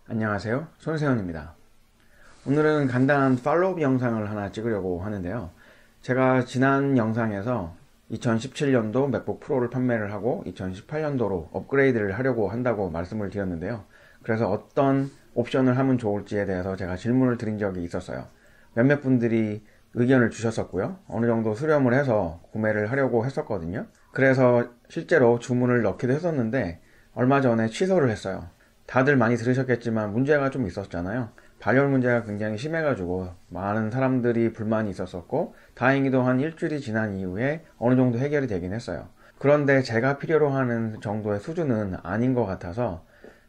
안녕하세요, 손세현입니다. 오늘은 간단한 팔로업 영상을 하나 찍으려고 하는데요. 제가 지난 영상에서 2017년도 맥북 프로를 판매를 하고 2018년도로 업그레이드를 하려고 한다고 말씀을 드렸는데요. 그래서 어떤 옵션을 하면 좋을지에 대해서 제가 질문을 드린 적이 있었어요. 몇몇 분들이 의견을 주셨었고요. 어느 정도 수렴을 해서 구매를 하려고 했었거든요. 그래서 실제로 주문을 넣기도 했었는데 얼마 전에 취소를 했어요. 다들 많이 들으셨겠지만 문제가 좀 있었잖아요. 발열 문제가 굉장히 심해가지고 많은 사람들이 불만이 있었었고, 다행히도 한 일주일이 지난 이후에 어느 정도 해결이 되긴 했어요. 그런데 제가 필요로 하는 정도의 수준은 아닌 것 같아서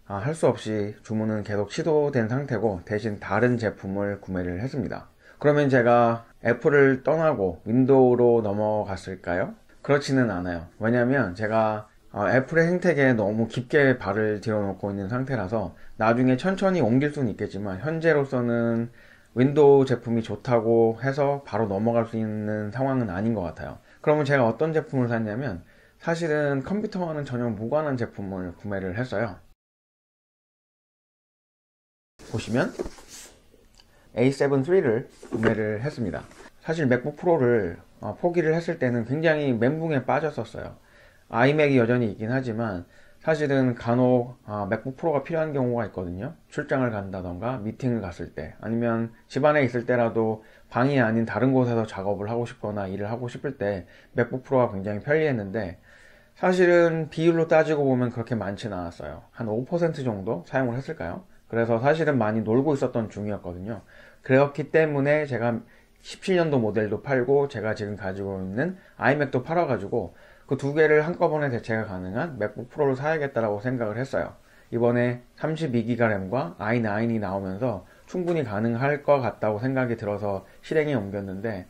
할 수 없이 주문은 계속 취소된 상태고, 대신 다른 제품을 구매를 했습니다. 그러면 제가 애플을 떠나고 윈도우로 넘어갔을까요? 그렇지는 않아요. 왜냐면 제가 애플의 생태계에 너무 깊게 발을 들여놓고 있는 상태라서 나중에 천천히 옮길 수는 있겠지만, 현재로서는 윈도우 제품이 좋다고 해서 바로 넘어갈 수 있는 상황은 아닌 것 같아요. 그러면 제가 어떤 제품을 샀냐면, 사실은 컴퓨터와는 전혀 무관한 제품을 구매를 했어요. 보시면 A7 III를 구매를 했습니다. 사실 맥북 프로를 포기를 했을 때는 굉장히 멘붕에 빠졌었어요. 아이맥이 여전히 있긴 하지만 사실은 간혹 맥북 프로가 필요한 경우가 있거든요. 출장을 간다던가 미팅을 갔을 때, 아니면 집안에 있을 때라도 방이 아닌 다른 곳에서 작업을 하고 싶거나 일을 하고 싶을 때 맥북 프로가 굉장히 편리했는데, 사실은 비율로 따지고 보면 그렇게 많지는 않았어요. 한 5% 정도 사용을 했을까요? 그래서 사실은 많이 놀고 있었던 중이었거든요. 그렇기 때문에 제가 17년도 모델도 팔고 제가 지금 가지고 있는 아이맥도 팔아가지고 그 두 개를 한꺼번에 대체가 가능한 맥북 프로를 사야겠다라고 생각을 했어요. 이번에 32기가 램과 i9이 나오면서 충분히 가능할 것 같다고 생각이 들어서 실행에 옮겼는데,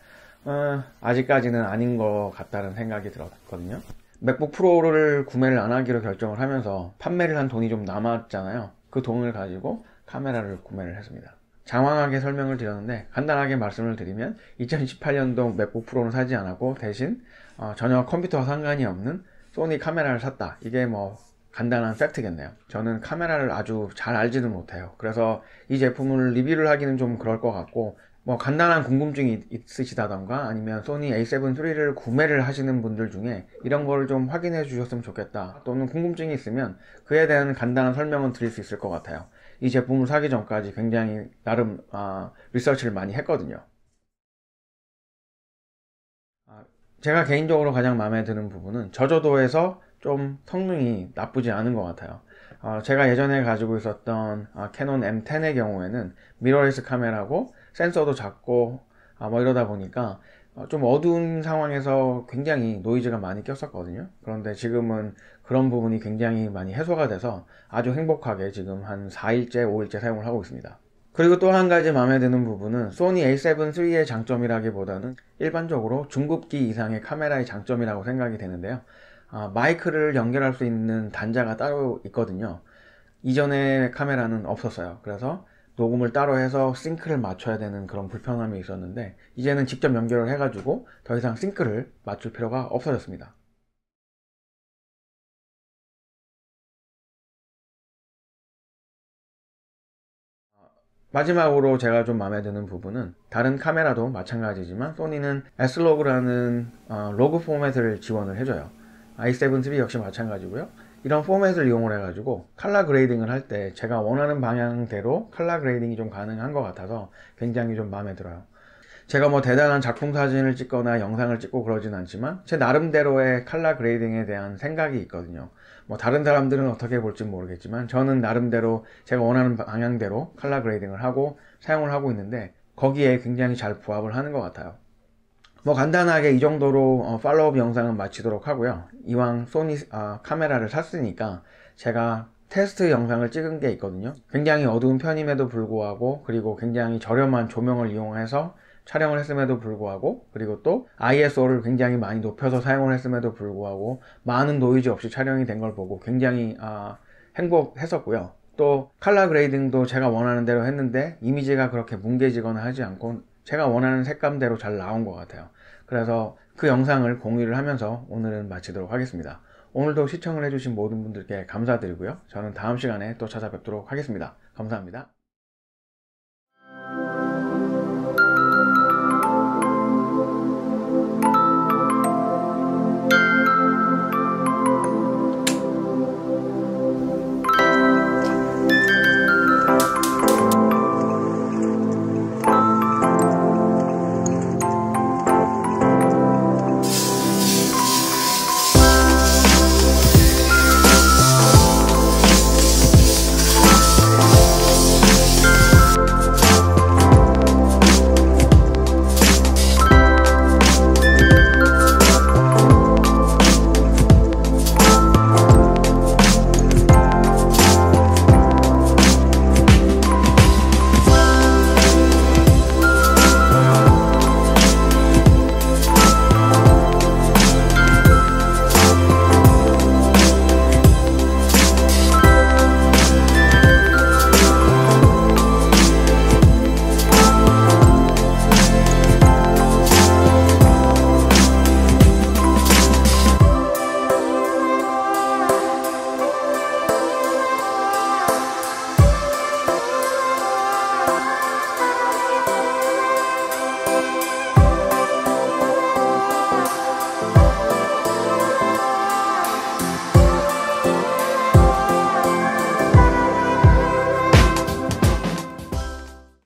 아직까지는 아닌 것 같다는 생각이 들었거든요. 맥북 프로를 구매를 안 하기로 결정을 하면서 판매를 한 돈이 좀 남았잖아요. 그 돈을 가지고 카메라를 구매를 했습니다. 장황하게 설명을 드렸는데, 간단하게 말씀을 드리면 2018년도 맥북 프로는 사지 않았고 대신 전혀 컴퓨터와 상관이 없는 소니 카메라를 샀다. 이게 뭐 간단한 팩트겠네요. 저는 카메라를 아주 잘 알지는 못해요. 그래서 이 제품을 리뷰를 하기는 좀 그럴 것 같고, 뭐 간단한 궁금증이 있으시다던가 아니면 소니 A7 III를 구매를 하시는 분들 중에 이런 거를 좀 확인해 주셨으면 좋겠다, 또는 궁금증이 있으면 그에 대한 간단한 설명은 드릴 수 있을 것 같아요. 이 제품을 사기 전까지 굉장히 나름 리서치를 많이 했거든요. 아, 제가 개인적으로 가장 마음에 드는 부분은 저조도에서 좀 성능이 나쁘지 않은 것 같아요. 제가 예전에 가지고 있었던 캐논 M10의 경우에는 미러리스 카메라고 센서도 작고 뭐 이러다 보니까 좀 어두운 상황에서 굉장히 노이즈가 많이 꼈었거든요. 그런데 지금은 그런 부분이 굉장히 많이 해소가 돼서 아주 행복하게 지금 한 4일째, 5일째 사용을 하고 있습니다. 그리고 또 한 가지 마음에 드는 부분은 소니 A7 III의 장점이라기보다는 일반적으로 중급기 이상의 카메라의 장점이라고 생각이 되는데요. 마이크를 연결할 수 있는 단자가 따로 있거든요. 이전의 카메라는 없었어요. 그래서 녹음을 따로 해서 싱크를 맞춰야 되는 그런 불편함이 있었는데, 이제는 직접 연결을 해가지고 더 이상 싱크를 맞출 필요가 없어졌습니다. 마지막으로 제가 좀 마음에 드는 부분은, 다른 카메라도 마찬가지지만 소니는 S로그라는 로그 포맷을 지원을 해줘요. i7 III 역시 마찬가지고요. 이런 포맷을 이용을 해가지고 컬러 그레이딩을 할 때 제가 원하는 방향대로 컬러 그레이딩이 좀 가능한 것 같아서 굉장히 좀 마음에 들어요. 제가 뭐 대단한 작품 사진을 찍거나 영상을 찍고 그러진 않지만 제 나름대로의 컬러 그레이딩에 대한 생각이 있거든요. 뭐 다른 사람들은 어떻게 볼지 모르겠지만 저는 나름대로 제가 원하는 방향대로 컬러 그레이딩을 하고 사용을 하고 있는데, 거기에 굉장히 잘 부합을 하는 것 같아요. 뭐 간단하게 이 정도로 팔로업 영상은 마치도록 하고요. 이왕 소니 카메라를 샀으니까 제가 테스트 영상을 찍은 게 있거든요. 굉장히 어두운 편임에도 불구하고, 그리고 굉장히 저렴한 조명을 이용해서 촬영을 했음에도 불구하고, 그리고 또 ISO를 굉장히 많이 높여서 사용을 했음에도 불구하고 많은 노이즈 없이 촬영이 된 걸 보고 굉장히 행복했었고요. 또 컬러 그레이딩도 제가 원하는 대로 했는데 이미지가 그렇게 뭉개지거나 하지 않고 제가 원하는 색감대로 잘 나온 것 같아요. 그래서 그 영상을 공유를 하면서 오늘은 마치도록 하겠습니다. 오늘도 시청을 해주신 모든 분들께 감사드리고요. 저는 다음 시간에 또 찾아뵙도록 하겠습니다. 감사합니다.